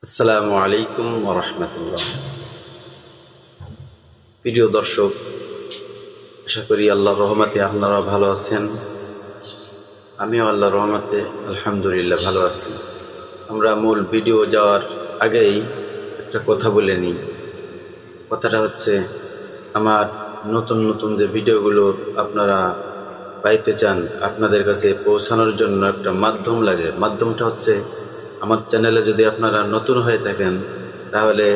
আসসালামু আলাইকুম ওয়া রাহমাতুল্লাহ। প্রিয় দর্শক, আশা করি আল্লাহর রহমতে আপনারা ভালো আছেন। আমিও আল্লাহর রহমতে আলহামদুলিল্লাহ ভালো আছি। আমরা মূল ভিডিও যাওয়ার আগেই একটা কথা বলে নিই। কথাটা হচ্ছে, আমার নতুন নতুন যে ভিডিওগুলো আপনারা পাইতে চান, আপনাদের কাছে পৌঁছানোর জন্য একটা মাধ্যম লাগে। মাধ্যমটা হচ্ছে, আমার চ্যানেলে যদি আপনারা নতুন হয়ে থাকেন তাহলে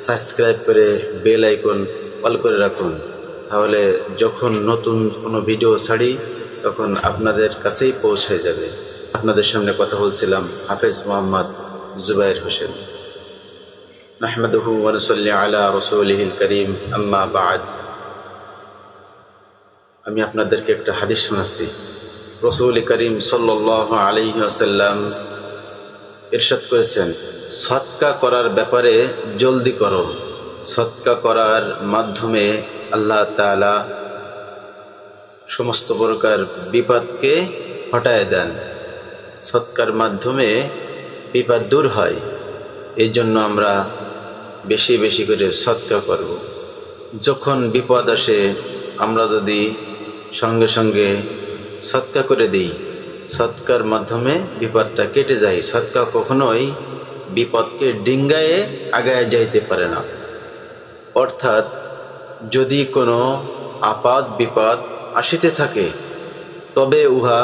সাবস্ক্রাইব করে বেল আইকন অল করে রাখুন। তাহলে যখন নতুন কোনো ভিডিও ছাড়ি তখন আপনাদের কাছেই পৌঁছে যাবে। আপনাদের সামনে কথা বলছিলাম হাফেজ মোহাম্মদ জুবায়ের হোসেন। নাহমাদুহু ওয়া নুসাল্লি আলা রাসূলিহিল কারীম, আম্মা বা'দ। আমি আপনাদেরকে একটা হাদিস শোনাচ্ছি। রাসূল করিম সাল্লাল্লাহু আলাইহি ওয়াসাল্লাম ইরশাদ করেছেন, সদকা করার ব্যাপারে জলদি করো। সদকা করার মাধ্যমে আল্লাহ তাআলা সমস্ত প্রকার বিপদকে হটায় দেন। সদকার মাধ্যমে বিপদ দূর হয়। এই জন্য আমরা বেশি বেশি করে সদকা করব। যখন বিপদ আসে আমরা যদি সঙ্গে সঙ্গে সদকা করে দিই, সদকার মাধ্যমে বিপদটা কেটে যায়। সদকা কখনোই বিপদকে ডিঙ্গায়ে আগায় যাইতে পারে না। অর্থাৎ যদি কোনো আপদ বিপদ আসিতে থাকে তবে উহা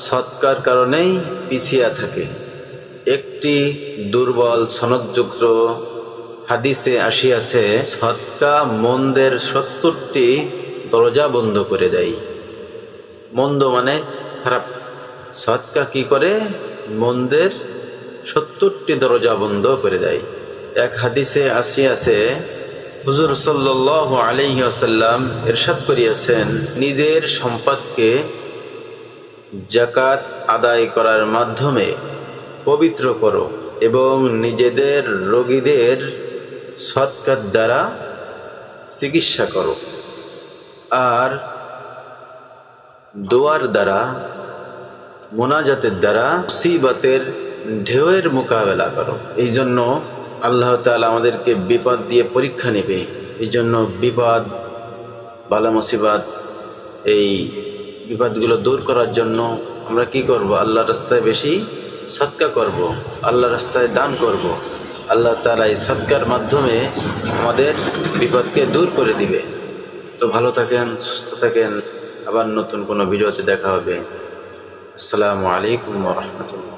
সদকার কারণেই পিছিয়া থাকে। একটি দুর্বল সনদযুক্ত হাদিসে আসিয়াছে, সদকা মন্দের 70টি দরজা বন্ধ করে দেয়। মন্দ মানে খারাপ। সদকা কি করে? মন্দের 70টি দরজা বন্ধ করে দেয়। এক হাদিসে আসিয়াছে, হুজুর সাল্লাল্লাহু আলাইহি ওয়াসাল্লাম ইরশাদ করিয়াছেন, নিজের সম্পদকে যাকাত আদায় করার মাধ্যমে পবিত্র করো এবং নিজেদের রোগীদের সদকার দ্বারা চিকিৎসা করো, আর দোয়ার দ্বারা, মোনাজাতের দ্বারা মুসিবতের ঢেউয়ের মোকাবেলা করো। এই জন্য আল্লাহ তাআলা আমাদেরকে বিপদ দিয়ে পরীক্ষা নেবে। এই জন্য বিপদ, বালা মুসিবত, এই বিপদগুলো দূর করার জন্য আমরা কি করব? আল্লাহর রাস্তায় বেশি সদকা করব, আল্লাহর রাস্তায় দান করব। আল্লাহ তাআলা এই সদকার মাধ্যমে আমাদের বিপদকে দূর করে দিবে। তো ভালো থাকেন, সুস্থ থাকেন। আবার নতুন কোনো ভিডিওতে দেখা হবে। আসসালামু আলাইকুম ওয়া রাহমাতুল্লাহ।